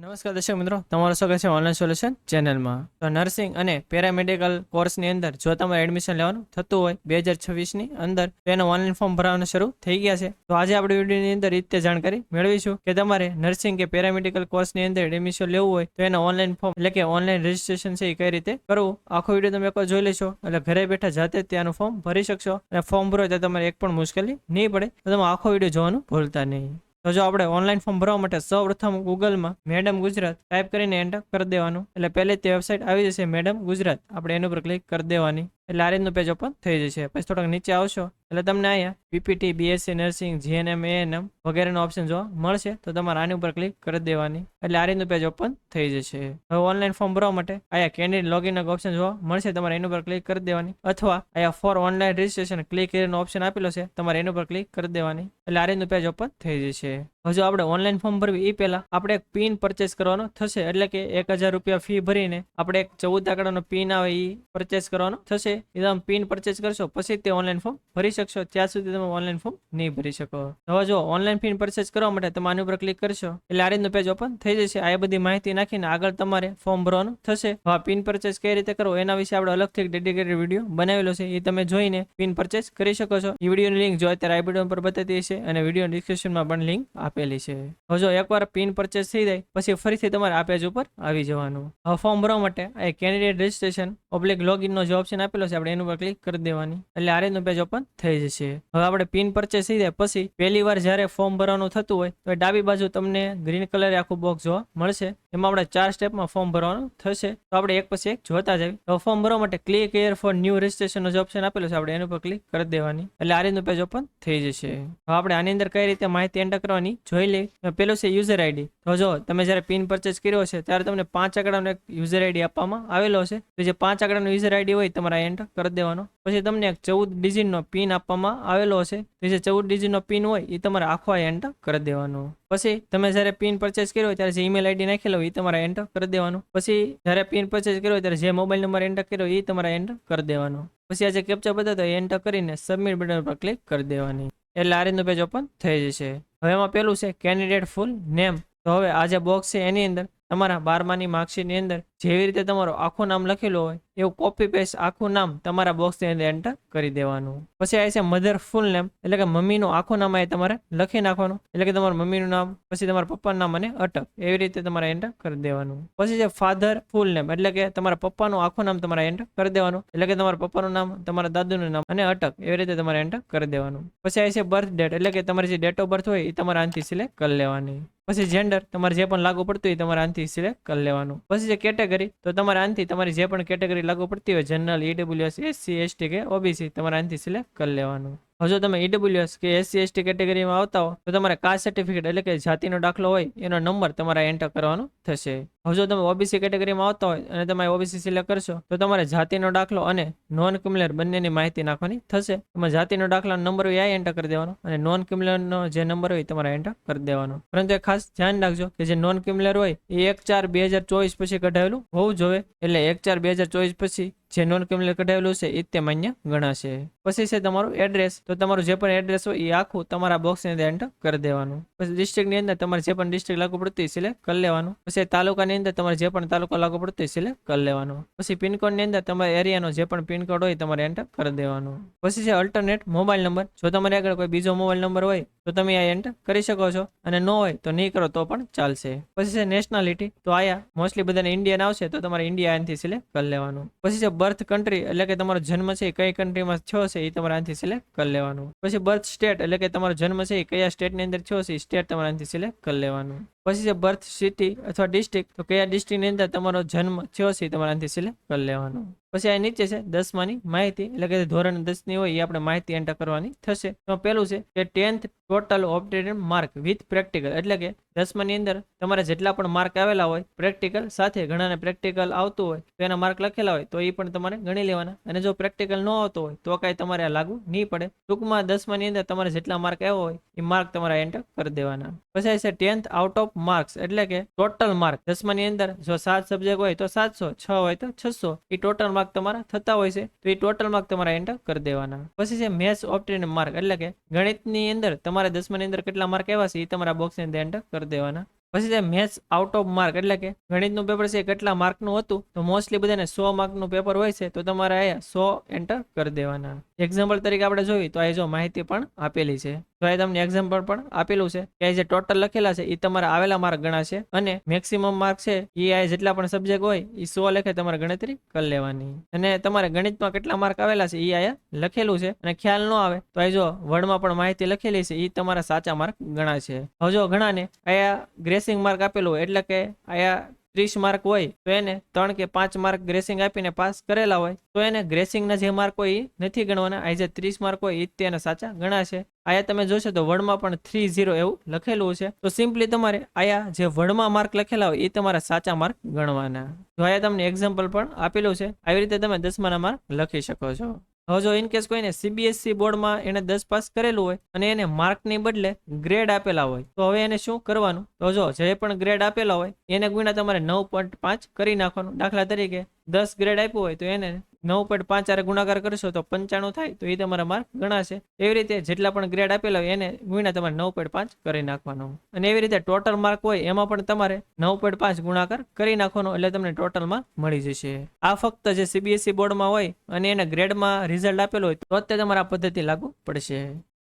નમસ્કાર દર્શક મિત્રો, તમારું સ્વાગત છે ઓનલાઈન સોલ્યુશન ચેનલમાં. તો નર્સિંગ અને પેરામેડિકલ કોર્સની અંદર જો તમારે એડમિશન લેવાનું થતું હોય 2026ની અંદર, તો એનું ઓનલાઈન ફોર્મ ભરવાનું શરૂ થઈ ગયા છે. તો આજે આપણે વિડીયોની અંદર રીતે જાણકારી મેળવીશું કે તમારે નર્સિંગ કે પેરામેડિકલ કોર્સની અંદર એડમિશન લેવું હોય તો એના ઓનલાઈન ફોર્મ એટલે કે ઓનલાઈન રજીસ્ટ્રેશન છે એ કઈ રીતે કરવું, આખો વિડીયો તમે એકવાર જોઈ લેશો એટલે ઘરે બેઠા જાતે જ ત્યાંનું ફોર્મ ભરી શકશો અને ફોર્મ ભરો તો તમારે એક પણ મુશ્કેલી નહીં પડે. તો તમે આખો વિડીયો જોવાનું ભૂલતા નહીં. તો જો આપણે ઓનલાઈન ફોર્મ ભરવા માટે સૌપ્રથમ ગૂગલમાં મેડમ ગુજરાત ટાઈપ કરીને એન્ટર કરી દેવાનું એટલે પહેલે તે વેબસાઇટ આવી જશે મેડમ ગુજરાત. આપણે એના ઉપર ક્લિક કરી દેવાની એટલે આ રીતનું પેજ ઓપન થઈ જશે. પછી થોડાક નીચે આવશો એટલે તમને અહીંયા PPT, BSc nursing, GNM, ANM વગેરેનો ઓપ્શન જોવા મળશે. તો તમારે આની ઉપર ક્લિક કરી દેવાની એટલે આ રીતનું પેજ ઓપન થઈ જશે. હવે ઓનલાઈન ફોર્મ ભરવા માટે અહીંયા કેન્ડિડેટ લોગિન ઓપ્શન જોવા મળશે. તમારે એના ઉપર ક્લિક કરી દેવાની અથવા અહીંયા ફોર ઓનલાઈન રજીસ્ટ્રેશન ક્લિક કરીને ઓપ્શન આપેલો છે, તમારે એના ઉપર ક્લિક કરી દેવાની એટલે આ રીતનું પેજ ઓપન થઈ જશે. હજુ આપણે ઓનલાઈન ફોર્મ ભરવી એ પહેલા આપણે એક પિન પરચેસ કરવાનો થશે એટલે કે 1000 રૂપિયા ફી ભરીને આપણે એક 14 આંકડાનો પિન આવે એ પરચેસ કરવાનો થશે. એ તમે પિન પરચેસ કરશો પછી તે ઓનલાઈન ફોર્મ ભરી શકશો, ત્યાં સુધી તમે ઓનલાઈન ફોર્મ નહીં ભરી શકો. હવે જો ઓનલાઈન પિન પરચેસ કરવા માટે તમે આની ઉપર ક્લિક કરશો એટલે આ રીતનું પેજ ઓપન થઈ જશે. આ બધી માહિતી નાખીને આગળ તમારે ફોર્મ ભરવાનું થશે. હવે પિન પરચેસ કઈ રીતે કરવો એના વિશે આપણે અલગથી એક ડેડિકેટેડ વિડીયો બનાવેલો છે, એ તમે જોઈને પિન પરચેસ કરી શકો છો. એ વિડીયોની લિંક જો અત્યારે આ વિડીયો પર બતાવી છે અને વિડીયો ડિસ્ક્રિપ્શનમાં પણ લિંક આપેલી છે. હવે જો એકવાર પિન પરચેસ થઈ જાય પછી ફરીથી તમારે આ પેજ ઉપર આવી જવાનું. હવે ફોર્મ ભરવા માટે આ કેન્ડિડેટ રજીસ્ટ્રેશન લોગિનનો જે ઓપ્શન આપેલો છે આપણે એનું ઉપર ક્લિક કરી દેવાની એટલે આ રીતનું પેજ ઓપન થઈ જશે. હવે આપણે પિન પરચેસ થઈ જાય પછી પહેલી વાર જ્યારે ફોર્મ ભરવાનું થતું હોય તો ડાબી બાજુ તમને ગ્રીન કલર આખું બોક્સ જોવા મળશે. એમાં આપણે 4 સ્ટેપમાં ફોર્મ ભરવાનું થશે. તો આપણે એક પછી એક જોતા જઈએ. હવે ફોર્મ ભરવા માટે ક્લિક હિયર ફોર ન્યૂ રજીસ્ટ્રેશનનો જે ઓપ્શન આપેલો છે આપણે એના ઉપર ક્લિક કરી દેવાની એટલે આ રીતનું પેજ ઓપન થઈ જશે. હવે આપણે આની અંદર કઈ રીતે માહિતી એન્ટર કરવાની જોઈ લઈએ. પેલું છે યુઝર આઈડી. તો જો તમે જ્યારે પિન પરચેસ કર્યો છે ત્યારે તમને 5 આંકડાનો એક યુઝર આઈડી આપવામાં આવેલો છે. તો જે 5 આંકડાનો યુઝર આઈડી હોય તમારે એન્ટર કરી દેવાનો. પછી તમને એક 14 ડિજિટનો પિન આપવામાં આવેલો છે. તો જે 14 ડિજિટનો પિન હોય એ તમારે આખો એન્ટર કરી દેવાનો. પછી તમે જ્યારે પિન પરચેસ કર્યો હોય ત્યારે જે ઈમેલ આઈડી નાખેલો હોય એ તમારે એન્ટર કરી દેવાનું. પછી જ્યારે પિન પરચેસ કર્યો હોય ત્યારે જે મોબાઈલ નંબર એન્ટર કર્યો એ તમારે એન્ટર કરી દેવાનો. પછી આ જે કેપ્ચા બતાવતો એ એન્ટર કરીને સબમિટ બટન પર ક્લિક કરી દેવાની એટલે આ રીતનું પેજ ઓપન થઈ જશે. હવે એમાં પેલું છે કેન્ડિડેટ ફૂલ નેમ. તો હવે આ જે બોક્સ છે એની અંદર તમારા 12માની માર્કશીટની અંદર જેવી રીતે તમારું આખું નામ લખેલું હોય એવું કોપી પેસ્ટ આખું નામ તમારા બોક્સની અંદર એન્ટર કરી દેવાનું. પછી આ છે મધર ફૂલ નેમ એટલે કે મમ્મીનું આખું નામ એ તમારે લખી નાખવાનું એટલે કે તમારું મમ્મીનું નામ, પછી તમારા પપ્પાનું નામ અને અટક એવી રીતે તમારે એન્ટર કરી દેવાનું. પછી છે ફાધર ફૂલ નેમ એટલે કે તમારા પપ્પાનું આખું નામ તમારે એન્ટર કરી દેવાનું એટલે કે તમારા પપ્પાનું નામ, તમારા દાદુનું નામ અને અટક એવી રીતે તમારે એન્ટર કરી દેવાનું. પછી આ છે બર્થ ડેટ એટલે કે તમારી જે ડેટ ઓફ બર્થ હોય એ તમારે આનાથી સિલેક્ટ કરી લેવાની. પછી જેન્ડર તમારે જે પણ લાગુ પડતું હોય તમારે આનાથી સિલેક્ટ કરી લેવાનું. પછી જે કેટેગરી તો તમારે આનાથી તમારી જે પણ કેટેગરી લાગુ પડતી હોય જનરલ, ઈડબ્લ્યુએસ, એસસી, એસટી કે ઓબીસી તમારે આનાથી સિલેક્ટ કરી લેવાનું. હવે જો તમે ઈડબ્લ્યુએસ કે એસસી એસટી કેટેગરીમાં આવતા હો તો તમારે કાસ્ટ સર્ટિફિકેટ એટલે કે જાતિનો દાખલો હોય એનો નંબર તમારે એન્ટર કરવાનો થશે. હવે જો તમે ઓબીસી કેટેગરીમાં આવતા હોય અને તમે ઓબીસી સિલેક્ટ કરશો તો તમારે જાતિનો દાખલો અને નોન ક્રિમિનલ બંનેની માહિતી નાખવાની થશે. તમે જાતિનો દાખલાનો નંબર હોય એ એન્ટર કરી દેવાનો અને નોન ક્રિમિનલનો જે નંબર હોય તમારે એન્ટર કરી દેવાનો. પરંતુ ખાસ ધ્યાન રાખજો કે જે નોન ક્રિમિનલ હોય એ 1/4/2024 પછી કઢાવેલું હોવું જોઈએ એટલે 1/4/2024 પછી જે નોન ક્રિમિનલ કઢાવેલું છે એ તે માન્ય ગણાશે. પછી છે તમારું એડ્રેસ. તો તમારું જે પણ એડ્રેસ હોય એ આખું તમારા બોક્સની અંદર એન્ટર કરી દેવાનું. પછી ડિસ્ટ્રિક્ટની અંદર તમારે જે પણ ડિસ્ટ્રિક્ટ લાગુ પડતું સિલેક્ટ કરી લેવાનું. પછી તાલુકાની અંદર તમારે જે પણ તાલુકો લાગુ પડતો સિલેક્ટ કરી લેવાનું. પછી પિનકોડની અંદર તમારા એરિયાનો જે પણ પિનકોડ હોય તમારે એન્ટર કરી દેવાનું. પછી છે અલ્ટરનેટ મોબાઈલ નંબર. જો તમારી આગળ કોઈ બીજો મોબાઈલ નંબર હોય તો તમે આ એન્ટર કરી શકો છો અને ન હોય તો નહીં કરો તો પણ ચાલશે. પછી છે નેશનાલિટી. તો આયા મોસ્ટલી બધાને ઇન્ડિયન આવશે તો તમારે ઇન્ડિયા આનાથી સિલેક્ટ કરી લેવાનું. પછી છે બર્થ કન્ટ્રી એટલે કે તમારો જન્મ છે કઈ કન્ટ્રીમાં થયો છે એ તમારે આનાથી સિલેક્ટ કરી લેવાનું. પછી બર્થ સ્ટેટ એટલે કે તમારો જન્મ છે એ કયા સ્ટેટની અંદર થયો છે એ સ્ટેટ તમારે આનાથી સિલેક્ટ કરી લેવાનું. પછી છે બર્થ સિટી અથવા ડિસ્ટ્રિક્ટ. તો કયા ડિસ્ટ્રિક્ટની અંદર તમારો જન્મ થયો છે તમારે આનાથી સિલેક્ટ કરી લેવાનું. પછી આ નીચે છે 10માની માહિતી એટલે કે ધોરણ 10ની હોય એ આપણે માહિતી એન્ટર કરવાની થશે. તો પેલું છે કે 10th total obtained mark with practical એટલે કે 10માની અંદર તમારે જેટલા પણ માર્ક આવેલા હોય પ્રેક્ટિકલ સાથે, ઘણાને પ્રેક્ટિકલ આવતું હોય તો એના માર્ક લખેલા હોય તો એ પણ તમારે ગણી લેવાના અને જો પ્રેક્ટિકલ ન આવતો હોય તો કાંઈ તમારે આ લાગુ નહીં પડે. ટૂંકમાં 10માની અંદર તમારે જેટલા માર્ક આવ્યો હોય એ માર્ક તમારે એન્ટર કરી દેવાના. પછી છે 10th આઉટ ઓફ માર્ક્સ એટલે કે ટોટલ માર્ક. 10માની અંદર જો 7 સબ્જેક્ટ હોય તો 700, 6 હોય તો 600 એ ટોટલ માર્ક તમારા થતા હોય છે તો એ ટોટલ માર્ક તમારે એન્ટર કરી દેવાના. પછી છે મેથ્સ ઓબ્ટેન્ડ માર્ક એટલે કે ગણિતની અંદર તમારે 10માની અંદર કેટલા માર્ક આવ્યા છે એ તમારા બોક્સની અંદર એન્ટર કરી દેવાના. પછી છે મેથ્સ આઉટ ઓફ માર્ક, એટલે કે ગણિતનું પેપર છે એ કેટલા માર્કનું હતું, તો મોસ્ટલી બધાને 100 માર્કનું પેપર હોય છે, તો તમારે અહીંયા 100 એન્ટર કરી દેવાના. એક્ઝામ્પલ તરીકે આપણે જોઈએ તો અહીં જો માહિતી પણ આપેલી છે, તો અહીં તમને એક્ઝામ્પલ પણ આપેલું છે કે જે ટોટલ લખેલા છે એ તમારા આવેલા માર્ક ગણાશે, અને મેક્સિમમ માર્ક છે એ આ જેટલા પણ સબ્જેક્ટ હોય એ 100 લેખે તમારે ગણતરી કરી લેવાની. અને તમારે ગણિતમાં કેટલા માર્ક આવેલા છે એ અહીંયા લખેલું છે, અને ખ્યાલ ન આવે તો અહીં જો વર્ડમાં પણ માહિતી લખેલી છે એ તમારા સાચા માર્ક ગણાશે. હવે જો ઘણાને અહીંયા ગ્રેસિંગ માર્ક આપેલું હોય, એટલે કે અહીંયા 30 માર્ક હોય તો એને 3 કે 5 માર્ક ગ્રેસિંગ આપીને પાસ કરેલા હોય, તો એને ગ્રેસિંગના જે માર્ક હોય એ નથી ગણવાના. આ જે 30 માર્ક હોય એ તેના સાચા ગણાશે. આયા તમે જોશો તો વર્ડમાં પણ 30 એવું લખેલું છે, તો સિમ્પલી તમારે આયા જે વર્ડમાં માર્ક લખેલા હોય એ તમારા સાચા માર્ક ગણવાના. તો આયા તમને એક્ઝામ્પલ પણ આપેલું છે, આવી રીતે તમે 10માના માર્ક લખી શકો છો. હવે જો ઇનકેસ કોઈને CBSE બોર્ડમાં એને 10 પાસ કરેલું હોય અને એને માર્કની બદલે ગ્રેડ આપેલા હોય, તો હવે એને શું કરવાનું, તો જો જે પણ ગ્રેડ આપેલા હોય એને ગુણ્યા તમારે 9.5 કરી નાખવાનું. દાખલા તરીકે 10 ગ્રેડ આપ્યું હોય તો એને 9.5 આરે ગુણાકાર કરશો તો 95 થાય, તો એ તમારા માર્ક ગણાશે. એવી રીતે જેટલા પણ ગ્રેડ આપેલા હોય એને ગુણ્યા તમારે 9.5 કરી નાખવાનો, અને એવી રીતે ટોટલ માર્ક હોય એમાં પણ તમારે 9.5 ગુણાકાર કરી નાખવાનો, એટલે તમને ટોટલ માર્ક મળી જશે. આ ફક્ત જે CBSE બોર્ડમાં હોય અને એને ગ્રેડમાં રિઝલ્ટ આપેલું હોય તો જ તમારે આ પદ્ધતિ લાગુ પડશે.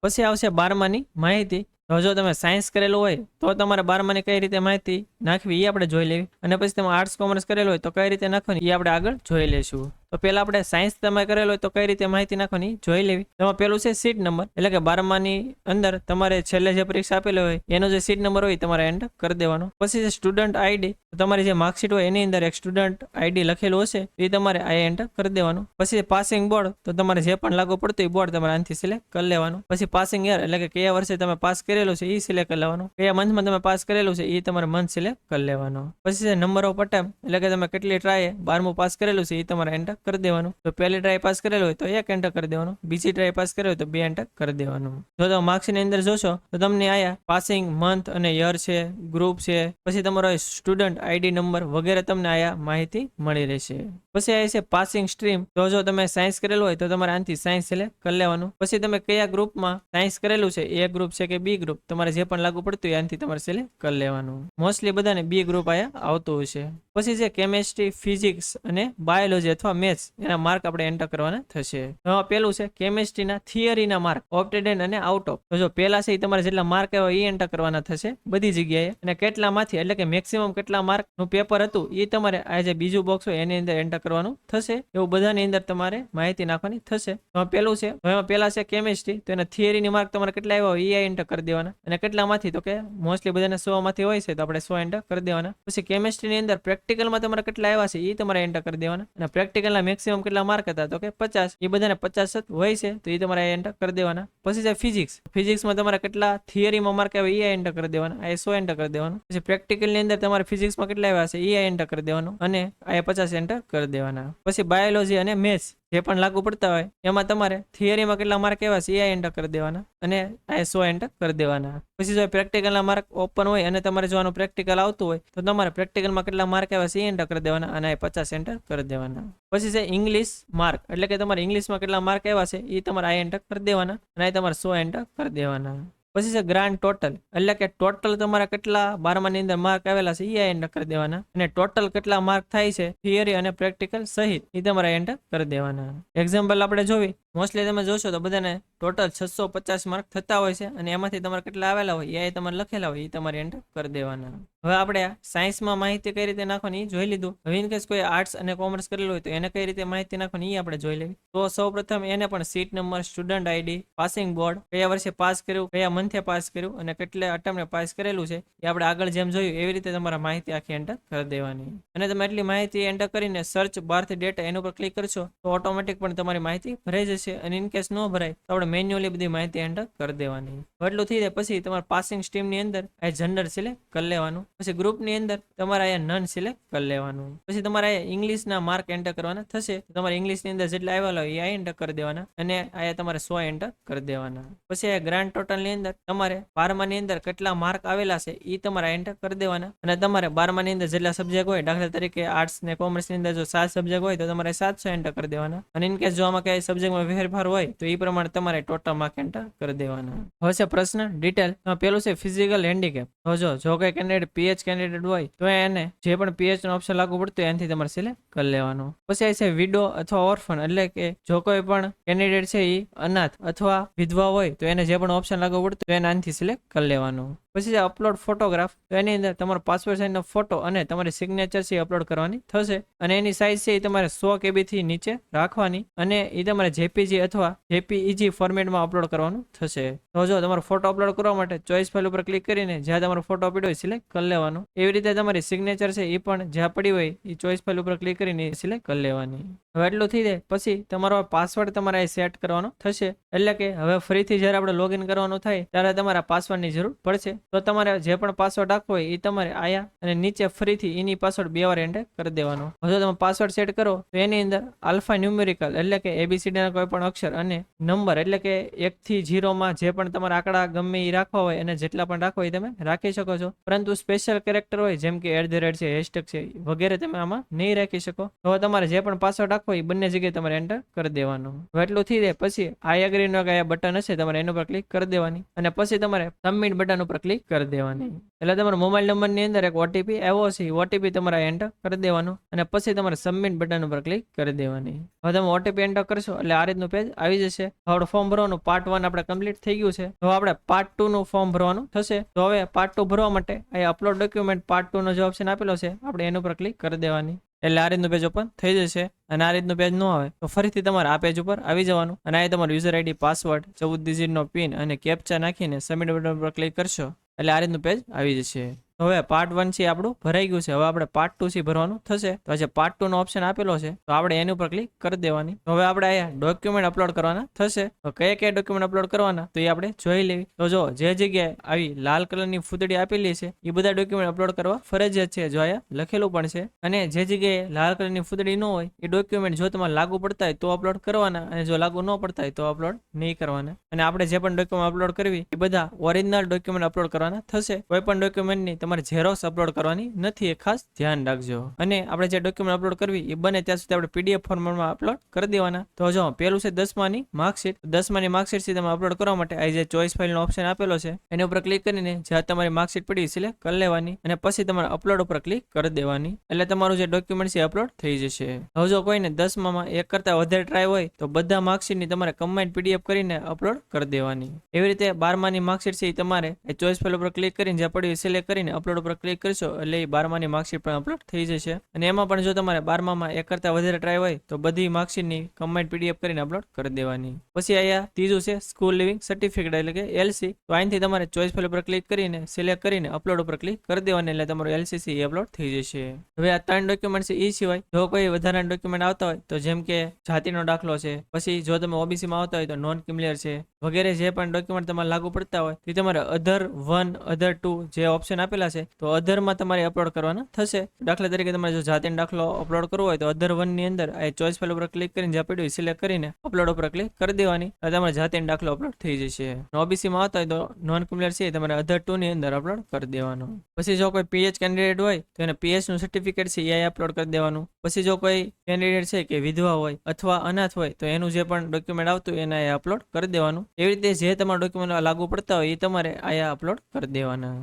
પછી આવશે 12માની માહિતી. તો જો તમે સાયન્સ કરેલું હોય તો તમારે 12માની કઈ રીતે માહિતી નાખવી એ આપણે જોઈ લેવી, અને પછી તમે આર્ટ્સ કોમર્સ કરેલું હોય તો કઈ રીતે નાખવાની એ આપણે આગળ જોઈ લઈશું. તો પહેલા આપણે સાયન્સ તમે કરેલું હોય તો કઈ રીતે માહિતી નાખવાની જોઈ લેવી. તેમાં પેલું છે સીટ નંબર, એટલે કે 12માની અંદર તમારે છેલ્લે જે પરીક્ષા આપેલી હોય એનો જે સીટ નંબર હોય તમારે એન્ટર કરી દેવાનો. પછી છે સ્ટુડન્ટ આઈડી, તમારી જે માર્કશીટ હોય એની અંદર એક સ્ટુડન્ટ આઈડી લખેલું હશે એ તમારે આ એન્ટર કરી દેવાનું. પછી પાસિંગ બોર્ડ, તો તમારે જે પણ લાગુ પડતું એ બોર્ડ તમારે આનાથી સિલેક્ટ કરી લેવાનું. પછી પાસિંગ યર, એટલે કે કયા વર્ષે તમે પાસ કરેલું છે એ સિલેક્ટ કરી લેવાનું. કયા મંથમાં તમે પાસ કરેલું છે એ તમારે મંથ સિલેક્ટ કરી લેવાનો. પછી છે નંબર ઓફ અટેમ્પ, એટલે કે તમે કેટલી ટ્રાય 12મું પાસ કરેલું છે એ તમારે એન્ટર કરી દેવાનું. તો પહેલી ટ્રાય પાસ કરેલો હોય તો 1 એન્ટર કરી દેવાનું, બીજી ટ્રાય પાસ કરેલો હોય તો 2 એન્ટર કરી દેવાનું. જો તમે માર્ક્સની અંદર જોશો તો તમને આયા પાસિંગ મંથ અને યર છે, ગ્રુપ છે, પછી તમારો સ્ટુડન્ટ આઈડી નંબર વગેરે તમને આયા માહિતી મળી રહેશે. પછી આ છે પાસિંગ સ્ટ્રીમ, તો જો તમે સાયન્સ કરેલું હોય તો તમારે આનાથી સાયન્સ સિલેક્ટ કરી લેવાનું. પછી તમે કયા ગ્રુપમાં સાયન્સ કરેલું છે, A ગ્રુપ છે કે B ગ્રુપ, તમારે જે પણ લાગુ પડતું હોય આનાથી તમારે સિલેક્ટ કરી લેવાનું. મોસ્ટલી બધાને B ગ્રુપ આયા આવતું હશે. પછી છે કેમેસ્ટ્રી, ફિઝિક્સ અને બાયોલોજી અથવા મેથ્સ, એના માર્ક આપણે એન્ટર કરવાના થશે. પેલું છે કેમેસ્ટ્રીના થિયરીના માર્ક ઓપ્ટેડ અને આઉટ ઓફ, તો જો પેલા છે એ તમારે જેટલા માર્ક આવ્યા એ એન્ટર કરવાના થશે બધી જગ્યાએ, અને કેટલામાંથી એટલે કે મેક્સિમમ કેટલા માર્કનું પેપર હતું એ તમારે આ જે બીજું બોક્સ હોય એની અંદર એન્ટર કરવાનું થશે. એવું બધાની અંદર તમારે માહિતી નાખવાની થશે. તો પેલું છે, તો એમાં પેલા છે કેમેસ્ટ્રી, તો એના થિયરીની માર્ક તમારે કેટલા આવ્યા હોય એ એન્ટર કરી દેવાના, અને કેટલામાંથી, તો કે મોસ્ટલી બધાને 100 માંથી હોય છે તો આપણે 100 એન્ટર કરી દેવાના. પછી કેમેસ્ટ્રીની અંદર પ્રેક્ટિકલમાં તમારે કેટલા આવ્યા છે એ તમારે એન્ટર કરી દેવાના, અને પ્રેક્ટિકલના મેક્સિમમ કેટલા માર્ક હતા તો કે 50, એ બધાને 50 હોય છે તો એ તમારે એન્ટર કરી દેવાના. પછી છે ફિઝિક્સ, ફિઝિક્સમાં તમારે કેટલા થિયરીમાં માર્ક આવ્યા એ એન્ટર કરી દેવાના, આ 100 એન્ટર કરી દેવાનું. પછી પ્રેક્ટિકલની અંદર તમારે ફિઝિક્સમાં કેટલા આવ્યા છે એ એન્ટર કરી દેવાનું, અને આ 50 એન્ટર કરી દેવાના. પછી બાયોલોજી અને મેથ્સ જે પણ લાગુ પડતા હોય એમાં તમારે થિયરીમાં કેટલા માર્ક આવ્યા છે એ એન્ટર કરી દેવાના, અને આ 100 એન્ટર કરી દેવાના. પછી જો પ્રેક્ટિકલના માર્ક ઓપન હોય અને તમારે જોવાનું પ્રેક્ટિકલ આવતું હોય તો તમારે પ્રેક્ટિકલમાં કેટલા માર્ક આવ્યા છે એ એન્ટર કરી દેવાના, અને 50 એન્ટર કરી દેવાના. પછી છે ઇંગ્લિશ માર્ક, એટલે કે તમારે ઇંગ્લિશમાં કેટલા માર્ક આવ્યા છે એ તમારે આ એન્ટર કરી દેવાના, અને તમારે 100 એન્ટર કરી દેવાના. પછી છે ગ્રાન્ડ ટોટલ, એટલે કે ટોટલ તમારા કેટલા 12માની અંદર માર્ક આવેલા છે એ એન્ટર કરી દેવાના, અને ટોટલ કેટલા માર્ક થાય છે થિયરી અને પ્રેક્ટિકલ સહિત એ તમારે એન્ટર કરી દેવાના. એક્ઝામ્પલ આપણે જોવી, મોસ્ટલી તમે જોશો તો બધાને ટોટલ 650 માર્ક થતા હોય છે, અને એમાંથી તમારે કેટલા આવેલા હોય એ તમારે લખેલા હોય એ તમારે એન્ટર કરી દેવાના. હવે આપણે સાયન્સમાં માહિતી કઈ રીતે નાખવાની એ જોઈ લીધું. હવે ઇન કેસ કોઈ આર્ટ્સ અને કોમર્સ કરેલું હોય તો એને કઈ રીતે માહિતી નાખવાની એ આપણે જોઈ લેવી. તો સૌપ્રથમ એને પણ seat number, student ID, passing board, કયા વર્ષે પાસ કર્યું, કયા મંથે પાસ કર્યું, અને કેટલા અટેમ્પ્ટે પાસ કરેલું છે એ આપણે આગળ જેમ જોયું એવી રીતે તમારે માહિતી આખી એન્ટર કરી દેવાની. અને તમે એટલી માહિતી એન્ટર કરીને સર્ચ બર્થ ડેટ એના ઉપર ક્લિક કરશો તો ઓટોમેટિક પણ તમારી માહિતી ભરાઈ જશે, અને ઇન કેસ ન ભરાય તો આપણે મેન્યુઅલી બધી માહિતી એન્ટર કરી દેવાની. એટલું થઈ જાય પછી તમારે પાસિંગ સ્ટ્રીમની અંદર આ જનરલ સિલેક્ટ કરી લેવાનું. પછી ગ્રુપની અંદર તમારે અહીંયા નન સિલેક્ટ કરી લેવાનું. પછી તમારે અહીંયા ઇંગ્લિશના માર્ક એન્ટર કરવાના થશે, તમારે ઇંગ્લિશની અંદર જેટલા આવેલા હોય એ એન્ટર કરી દેવાના, અને અહીંયા તમારે 100 એન્ટર કરી દેવાના. પછી આ ગ્રાન્ડ ટોટલની અંદર તમારે 12માની અંદર કેટલા માર્ક આવેલા છે એ તમારે એન્ટર કરી દેવાના, અને તમારે 12માની અંદર જેટલા સબ્જેક્ટ હોય, દાખલા તરીકે આર્ટ્સ ને કોમર્સની અંદર જો 7 સબ્જેક્ટ હોય તો તમારે 700 એન્ટર કરી દેવાના, અને ઇન કેસ જો આમાં કઈ સબ્જેક્ટમાં ફેરફાર હોય તો એ પ્રમાણે તમારે ટોટલ માર્ક એન્ટર કરી દેવાના. હવે છે પ્રશ્ન ડિટેલ. પેલું છે ફિઝિકલ હેન્ડીકેપ. તો જો કોઈ કેન્ડિડેટ પીએચ કેન્ડિડેટ હોય તો એને જે પણ પીએચ નો ઓપ્શન લાગુ પડતો હોય એનાથી તમારે સિલેક્ટ કરી લેવાનું. પછી છે વિડો અથવા ઓર્ફન, એટલે કે જો કોઈ પણ કેન્ડિડેટ છે એ અનાથ અથવા વિધવા હોય તો એને જે પણ ઓપ્શન લાગુ પડતો હોય એને આનાથી સિલેક્ટ કરી લેવાનું. પછી છે અપલોડ ફોટોગ્રાફ. તો એની અંદર તમારો પાસપોર્ટ સાઇઝનો ફોટો અને તમારી સિગ્નેચર છે અપલોડ કરવાની થશે અને એની સાઇઝ છે એ તમારે 100 KB થી નીચે રાખવાની અને એ તમારે જેપીજી અથવા જેપીઈજી ફોર્મેટમાં અપલોડ કરવાનું થશે. તો જો તમારો ફોટો અપલોડ કરવા માટે ચોઈસ ફાઇલ ઉપર ક્લિક કરીને જ્યાં તમારો ફોટો પડ્યો હોય સિલેક્ટ કરી લેવાનું. એવી રીતે તમારી સિગ્નેચર છે એ પણ જ્યાં પડી હોય એ ચોઈસ ફાઇલ ઉપર ક્લિક કરીને સિલેક્ટ કરી લેવાની. હવે એટલું થઈ જાય પછી તમારો પાસવર્ડ તમારે સેટ કરવાનો થશે. એટલે કે હવે ફરીથી જ્યારે આપણે લોગિન કરવાનું થાય ત્યારે તમારા પાસવર્ડની જરૂર પડશે. તો તમારે જે પણ પાસવર્ડ રાખવો હોય એ તમારે આયા અને નીચે ફરીથી એની પાસવર્ડ 2 વાર એન્ટર કરી દેવાનો. જો તમે પાસવર્ડ સેટ કરો તો એની અંદર આલ્ફા ન્યુમેરિકલ એટલે કે ABCD ના કોઈ પણ અક્ષર અને નંબર એટલે કે 1 થી 0 માં જે પણ તમારા આંકડા ગમે એ રાખવા હોય અને જેટલા પણ રાખો એ તમે રાખી શકો છો. પરંતુ સ્પેશિયલ કેરેક્ટર હોય જેમ કે @ છે, હેશટેગ છે વગેરે તમે આમાં નહીં રાખી શકો. તો તમારે જે પણ પાસવર્ડ રાખવો એ બંને જગ્યાએ તમારે એન્ટર કરી દેવાનું. હવે એટલું થઈ જાય પછી આઈ એગ્રી નો કયા બટન હશે તમારે એના પર ક્લિક કરી દેવાની અને પછી તમારે સબમિટ બટન ઉપર ક્લિક કરી દેવાની. એટલે તમારા મોબાઈલ નંબર ની અંદર એક ઓટીપી આવ્યો છે, ઓટીપી તમારે એન્ટર કરી દેવાનો અને પછી તમારે સબમિટ બટન ઉપર ક્લિક કરી દેવાની. હવે તમે ઓટીપી એન્ટર કરશો એટલે આ રીતનું પેજ આવી જશે. હવે ફોર્મ ભરવાનું પાર્ટ 1 આપણે કમ્પ્લીટ થઈ ગયું છે. હવે આપણે પાર્ટ 2 નું ફોર્મ ભરવાનું થશે. તો હવે પાર્ટ 2 ભરવા માટે અહીં અપલોડ ડોક્યુમેન્ટ પાર્ટ 2 નો જે ઓપ્શન આપેલો છે આપણે એના ઉપર ક્લિક કરી દેવાની. એટલે આ રીતનું પેજ ઓપન થઈ જશે અને આ રીતનું પેજ ન આવે તો ફરીથી તમારે આ પેજ ઉપર આવી જવાનું અને આ તમારું યુઝર આઈડી, પાસવર્ડ, 14 ડિજિટનો પિન અને કેપ્ચા નાખીને સબમિટ બટન પર ક્લિક કરશો એટલે આ રીતનું પેજ આવી જશે. હવે પાર્ટ 1 છે આપણું ભરાઈ ગયું છે. હવે આપણે પાર્ટ 2 છે ભરવાનું થશે. તો આજે પાર્ટ 2 નો ઓપ્શન આપેલો છે તો આપણે એની ઉપર ક્લિક કરી દેવાની. હવે આપણે અહીંયા ડોક્યુમેન્ટ અપલોડ કરવાના થશે. તો કયા ડોક્યુમેન્ટ અપલોડ કરવાના તો એ આપણે જોઈ લેવી. તો જો જે જગ્યાએ આવી લાલ કલરની ફૂદડી આપેલી છે એ બધા ડોક્યુમેન્ટ અપલોડ કરવા ફરજિયાત છે. જો અહીંયા લખેલું પણ છે. અને જે જગ્યાએ લાલ કલરની ફૂદડી ન હોય એ ડોક્યુમેન્ટ જો તમારે લાગુ પડતા હોય તો અપલોડ કરવાના અને જો લાગુ ન પડતા હોય તો અપલોડ નહીં કરવાના. અને આપણે જે પણ ડોક્યુમેન્ટ અપલોડ કરવી એ બધા ઓરિજિનલ ડોક્યુમેન્ટ અપલોડ કરવાના થશે. કોઈ પણ ડોક્યુમેન્ટની તમારે ઝેરોક્સ અપલોડ કરવાની નથી, એ ખાસ ધ્યાન રાખજો. અને આપણે જે ડોક્યુમેન્ટ અપલોડ કરવી એ બને ત્યાં સુધી આપણે PDF ફોર્મેટમાં અપલોડ કરી દેવાના. તો જો પેલું છે 10માની માર્કશીટ. 10માની માર્કશીટ છે તમે અપલોડ કરવા માટે આ જે ચોઈસ ફાઇલનો ઓપ્શન આપેલો છે એની ઉપર ક્લિક કરીને જ્યાં તમારી માર્કશીટ પડી સિલેક્ટ કરી લેવાની અને પછી તમારે અપલોડ ઉપર ક્લિક કરી દેવાની. એટલે તમારું જે ડોક્યુમેન્ટ છે અપલોડ થઈ જશે. હવે જો કોઈને 10માં એક કરતા વધારે ટ્રાય હોય તો બધા માર્કશીટની તમારે કમ્બાઇન્ડ PDF કરીને અપલોડ કરી દેવાની. એવી રીતે 12માની માર્કશીટ છે એ તમારે ચોઈસ ફાઇલ ઉપર ક્લિક કરીને જ્યાં પડી સિલેક્ટ કરીને અપલોડ ઉપર ક્લિક કરશો એટલે એ 12માની માર્કશીટ પણ અપલોડ થઈ જશે. અને એમાં પણ જો તમારે 12માં એક કરતા વધારે ટ્રાય હોય તો બધી માર્કશીટની કમ્બાઇન્ડ PDF કરીને અપલોડ કરી દેવાની. પછી અહીંયા ત્રીજું છે સ્કૂલ લિવિંગ સર્ટિફિકેટ એટલે કે LC. તો અહીંથી તમારે ચોઈસ ફાઇલ ઉપર ક્લિક કરીને સિલેક્ટ કરીને અપલોડ ઉપર ક્લિક કરી દેવાની એટલે તમારું LCC અપલોડ થઈ જશે. હવે આ 3 ડોક્યુમેન્ટ છે એ સિવાય જો કોઈ વધારાના ડોક્યુમેન્ટ આવતા હોય તો જેમ કે જાતિનો દાખલો છે, પછી જો તમે OBC માં આવતા હોય તો નોન ક્રિમિનલ છે વગેરે જે પણ ડોક્યુમેન્ટ તમારે લાગુ પડતા હોય તે તમારે અધર 1, અધર 2 જે ઓપ્શન આપેલા છે તો અધરમાં તમારે અપલોડ કરવાના થશે. દાખલા તરીકે તમારે જો જાતિનો દાખલો અપલોડ કરવો હોય તો અધર 1 ની અંદર આ ચોઈસ ફાઇલ ઉપર ક્લિક કરીને જ્યાં પડ્યું સિલેક્ટ કરીને અપલોડ ઉપર ક્લિક કરી દેવાની એટલે તમારે જાતિનો દાખલો અપલોડ થઈ જશે. OBC માં આવતા હોય તો નોન ક્રિમિનલ છે તમારે અધર 2 ની અંદર અપલોડ કરી દેવાનું. પછી જો કોઈ PH કેન્ડિડેટ હોય તો એને PH નું સર્ટિફિકેટ છે એ અપલોડ કરી દેવાનું. પછી જો કોઈ કેન્ડિડેટ છે કે વિધવા હોય અથવા અનાથ હોય તો એનું જે પણ ડોક્યુમેન્ટ આવતું હોય એને અપલોડ કરી દેવાનું. એવી રીતે જે તમારા ડોક્યુમેન્ટ લાગુ પડતા હોય એ તમારે અહીંયા અપલોડ કરી દેવાના.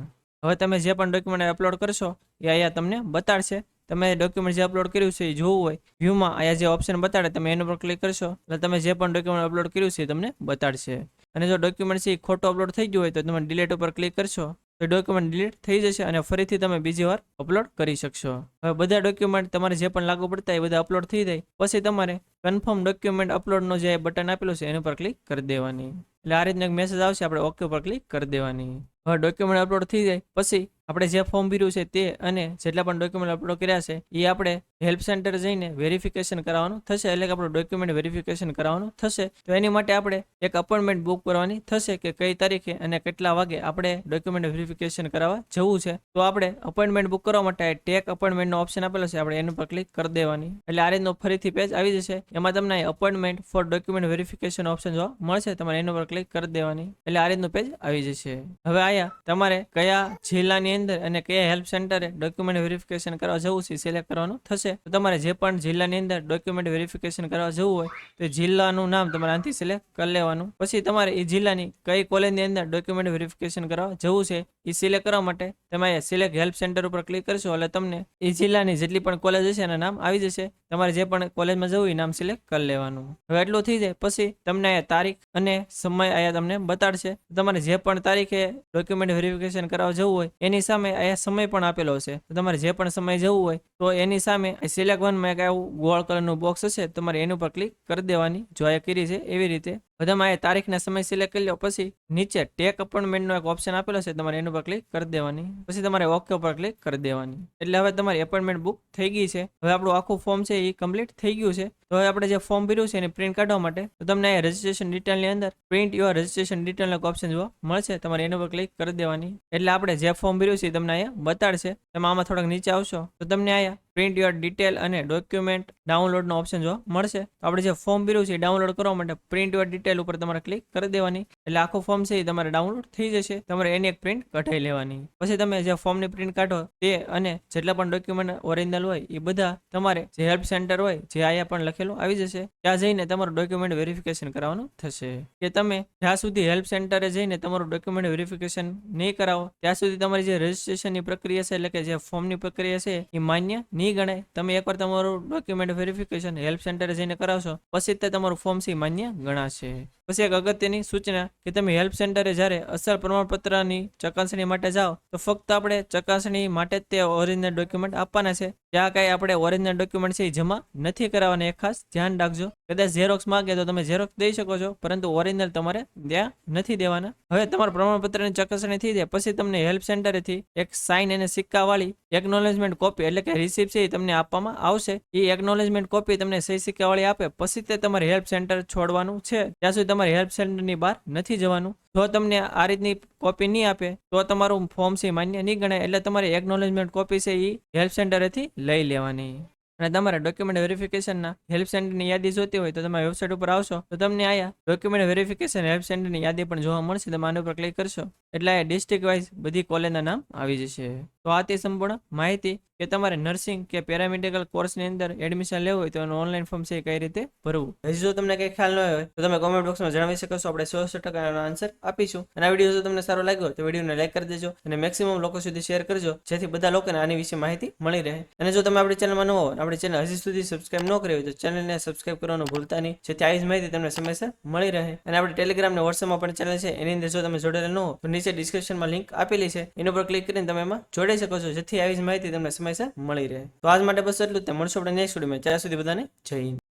હવે તમે જે પણ ડોક્યુમેન્ટ અપલોડ કરશો એ અહીંયા તમને બતાડશે. તમે ડોક્યુમેન્ટ જે અપલોડ કર્યું છે એ જોવું હોય વ્યૂમાં અહીંયા જે ઓપ્શન બતાડે તમે એના પર ક્લિક કરશો એટલે તમે જે પણ ડોક્યુમેન્ટ અપલોડ કર્યું છે એ તમને બતાડશે. અને જો ડોક્યુમેન્ટ છે એ ખોટો અપલોડ થઈ ગયું હોય તો તમે ડિલીટ ઉપર ક્લિક કરશો તો ડોક્યુમેન્ટ ડિલીટ થઈ જશે અને ફરીથી તમે બીજી વાર અપલોડ કરી શકશો. હવે બધા ડોક્યુમેન્ટ તમારે જે પણ લાગુ પડતા એ બધા અપલોડ થઈ જાય પછી તમારે કન્ફર્મ ડોક્યુમેન્ટ અપલોડનો જે બટન આપેલું છે એના પર ક્લિક કરી દેવાની. એટલે આ રીતનો એક મેસેજ આવશે, આપણે ઓકે ઉપર ક્લિક કરી દેવાની. હવે ડોક્યુમેન્ટ અપલોડ થઈ જાય પછી આપણે જે ફોર્મ ભર્યું છે તે અને જેટલા પણ ડોક્યુમેન્ટ અપલોડ કર્યા છે એ આપણે હેલ્પ સેન્ટર જઈને વેરિફિકેશન કરાવવાનું થશે. એટલે કે આપણું ડોક્યુમેન્ટ વેરિફિકેશન કરાવવાનું થશે. તો એની માટે આપણે એક અપોઇન્ટમેન્ટ બુક કરવાની થશે કે કઈ તારીખે અને કેટલા વાગે આપણે ડોક્યુમેન્ટ વેરિફિકેશન કરાવવા જવું છે. તો આપણે અપોઇન્ટમેન્ટ બુક કરવા માટે ટેક અપોઇન્ટમેન્ટનો ઓપ્શન આપેલો છે આપણે એના પર ક્લિક કરી દેવાની. એટલે આ રીતનો ફરીથી પેજ આવી જશે. એમાં તમને appointment for document verification option જોવા મળશે. તમારે એના પર ક્લિક કરી દેવાની એટલે આ રીતનું પેજ આવી જશે. હવે આયા તમારે કયા જિલ્લાની અંદર અને કયા હેલ્પ સેન્ટરે ડોક્યુમેન્ટ વેરિફિકેશન કરવા જવું છે સિલેક્ટ કરવાનું થશે. તો તમારે જે પણ જિલ્લાની અંદર ડોક્યુમેન્ટ વેરિફિકેશન કરવા જવું હોય તો જિલ્લાનું નામ તમારે આનાથી સિલેક્ટ કરી લેવાનું. પછી તમારે એ જિલ્લાની કઈ કોલેજની અંદર ડોક્યુમેન્ટ વેરિફિકેશન કરવા જવું છે એ સિલેક્ટ કરવા માટે તમે અહીંયા સિલેક્ટ હેલ્પ સેન્ટર ઉપર ક્લિક કરશો એટલે તમને એ જિલ્લાની જેટલી પણ કોલેજ હશે એના નામ આવી જશે. તમારે જે પણ કોલેજમાં જવું એ નામ સિલેક્ટ કરી લેવાનું. હવે એટલું થઈ જાય પછી તમને અહીંયા તારીખ અને સમય અહીંયા તમને બતાડશે. તમારે જે પણ તારીખે ડોક્યુમેન્ટ વેરિફિકેશન કરવા જવું હોય એની સામે અહીંયા સમય પણ આપેલો હશે. તો તમારે જે પણ સમય જવું હોય તો એની સામે સિલેક્ટ વનમાં એક આવું ગોળ કલરનું બોક્સ હશે તમારે એની ઉપર ક્લિક કરી દેવાની. જો આ કરી છે એવી રીતે બધામાં એ તારીખના સમય સિલેક્ટ કરી લો. પછી નીચે ટેક અપોઇન્ટમેન્ટનો એક ઓપ્શન આપેલો છે તમારે એની ઉપર ક્લિક કરી દેવાની. પછી તમારે ઓકે ઉપર ક્લિક કરી દેવાની. એટલે હવે તમારી એપોઇન્ટમેન્ટ બુક થઈ ગઈ છે. હવે આપણું આખું ફોર્મ છે એ કમ્પ્લીટ થઈ ગયું છે. તો હવે આપણે જે ફોર્મ ભર્યું છે એની પ્રિન્ટ કાઢવા માટે તો તમને અહીંયા રજિસ્ટ્રેશન ડિટેલની અંદર પ્રિન્ટ યોર રજિસ્ટ્રેશન ડિટેલનો ઓપ્શન જોવા મળશે. તમારે એના પર ક્લિક કરી દેવાની. એટલે આપણે જે ફોર્મ ભર્યું છે એ તમને અહીંયા બતાડશે. તમે આમાં થોડાક નીચે આવશો તો તમને અહીંયા પ્રિન્ટ યોર ડિટેલ અને ડોક્યુમેન્ટ ડાઉનલોડનો ઓપ્શન જોવા મળશે. તો આપણે જે ફોર્મ ભર્યું છે એ ડાઉનલોડ કરવા માટે પ્રિન્ટ યોર ડિટેલ ઉપર તમારે ક્લિક કરી દેવાની. એટલે આખું ફોર્મ છે એ તમારે ડાઉનલોડ થઈ જશે. તમારે એની એક પ્રિન્ટ કઢાઈ લેવાની. પછી તમે જે ફોર્મની પ્રિન્ટ કાઢો તે અને જેટલા પણ ડોક્યુમેન્ટ ઓરિજિનલ હોય એ બધા તમારે જે હેલ્પ સેન્ટર હોય જે અહીંયા પણ લખેલું આવી જશે ત્યાં જઈને તમારું ડોક્યુમેન્ટ વેરિફિકેશન કરવાનું થશે. કે તમે જ્યાં સુધી હેલ્પ સેન્ટરે જઈને તમારું ડોક્યુમેન્ટ વેરિફિકેશન નહીં કરાવો ત્યાં સુધી તમારી જે રજિસ્ટ્રેશનની પ્રક્રિયા છે એટલે કે જે ફોર્મની પ્રક્રિયા છે એ માન્ય નહીં ગણાય. તમે એકવાર તમારું ડોક્યુમેન્ટ વેરિફિકેશન હેલ્પ સેન્ટરે જઈને કરાવશો પછી તે તમારું ફોર્મ છે માન્ય ગણાશે. પછી એક અગત્યની સૂચના કે તમે હેલ્પ સેન્ટરે જ્યારે અસલ પ્રમાણપત્રની ચકાસણી માટે જાઓ તો ફક્ત આપણે ચકાસણી માટે જ તે ઓરિજિનલ ડોક્યુમેન્ટ આપવાના છે. ત્યાં કાંઈ આપણે ઓરિજિનલ ડોક્યુમેન્ટ છે એ જમા નથી કરાવવાના. એ ખાસ ધ્યાન રાખજો. કદાચ ઝેરોક્સ માંગે તો તમે ઝેરોક્સ દઈ શકો છો પરંતુ ઓરિજિનલ તમારે ત્યાં નથી દેવાના. હવે તમારા પ્રમાણપત્રની ચકાસણી થઈ જાય પછી તમને હેલ્પ સેન્ટરેથી એક સાઇન અને સિક્કાવાળી એકનોલેજમેન્ટ કોપી એટલે કે રિસિપ્ટ છે એ તમને આપવામાં આવશે. એ એકનોલેજમેન્ટ કોપી તમને સહી સિક્કાવાળી આપે પછી તે તમારે હેલ્પ સેન્ટર છોડવાનું છે. ત્યાં સુધી તમારે હેલ્પ સેન્ટરની બહાર નથી જવાનું. જો તમને આ રીતની કોપી નહીં આપે તો તમારું ફોર્મ છે માન્ય નહીં ગણાય. એટલે તમારી એકનોલેજમેન્ટ કોપી છે એ હેલ્પ સેન્ટરેથી લઈ લેવાની. અને તમારે ડોક્યુમેન્ટ વેરિફિકેશનના હેલ્પ સેન્ટરની યાદી જોતી હોય તો તમે વેબસાઇટ ઉપર આવશો તો તમને અહીંયા ડોક્યુમેન્ટ વેરિફિકેશન હેલ્પ સેન્ટરની યાદી પણ જોવા મળશે. તમે આના ઉપર ક્લિક કરશો એટલે આ ડિસ્ટ્રિક્ટ વાઇઝ બધી કોલેજના નામ આવી જશે. તો આ તે સંપૂર્ણ માહિતી કે તમારે નર્સિંગ કે પેરામેડિકલ કોર્સની અંદર એડમિશન લેવું હોય તો એનું ઓનલાઈન ફોર્મ છે કઈ રીતે ભરવું. હજી જો તમને કંઈ ખ્યાલ ન હોય તો તમે કોમેન્ટ બોક્સમાં જણાવી શકો છો. આપણે 100% એનો આન્સર આપીશું. અને આ વિડીયો જો તમને સારો લાગ્યો તો વિડીયોને લાઈક કરી દેજો અને મેક્સિમમ લોકો સુધી શેર કરજો જેથી બધા લોકોને આની વિશે માહિતી મળી રહે. અને જો તમે આપણી ચેનલમાં ન હો આપણી ચેનલ હજી સુધી સબસ્ક્રાઇબ ન કરી હોય તો ચેનલને સબસ્ક્રાઇબ કરવાનું ભૂલતા નહીં જેથી આવી જ માહિતી તમને સમયસર મળી રહે. અને આપણે ટેલિગ્રામ અને વોટ્સએપમાં પણ ચેનલ છે એની અંદર જો તમે જોડેલા ન હો તો નીચે ડિસ્ક્રિપ્શનમાં લિંક આપેલી છે એના પર ક્લિક કરીને તમે એમાં જોડાઈ શકો છો જેથી આવી જ માહિતી તમને સમયસર મળી રહે. તો આજ માટે બસ એટલું જ. મળશું આપણે નેક્સ્ટ વિડીયોમાં. ત્યાં સુધી બધાને જય હિન્દ.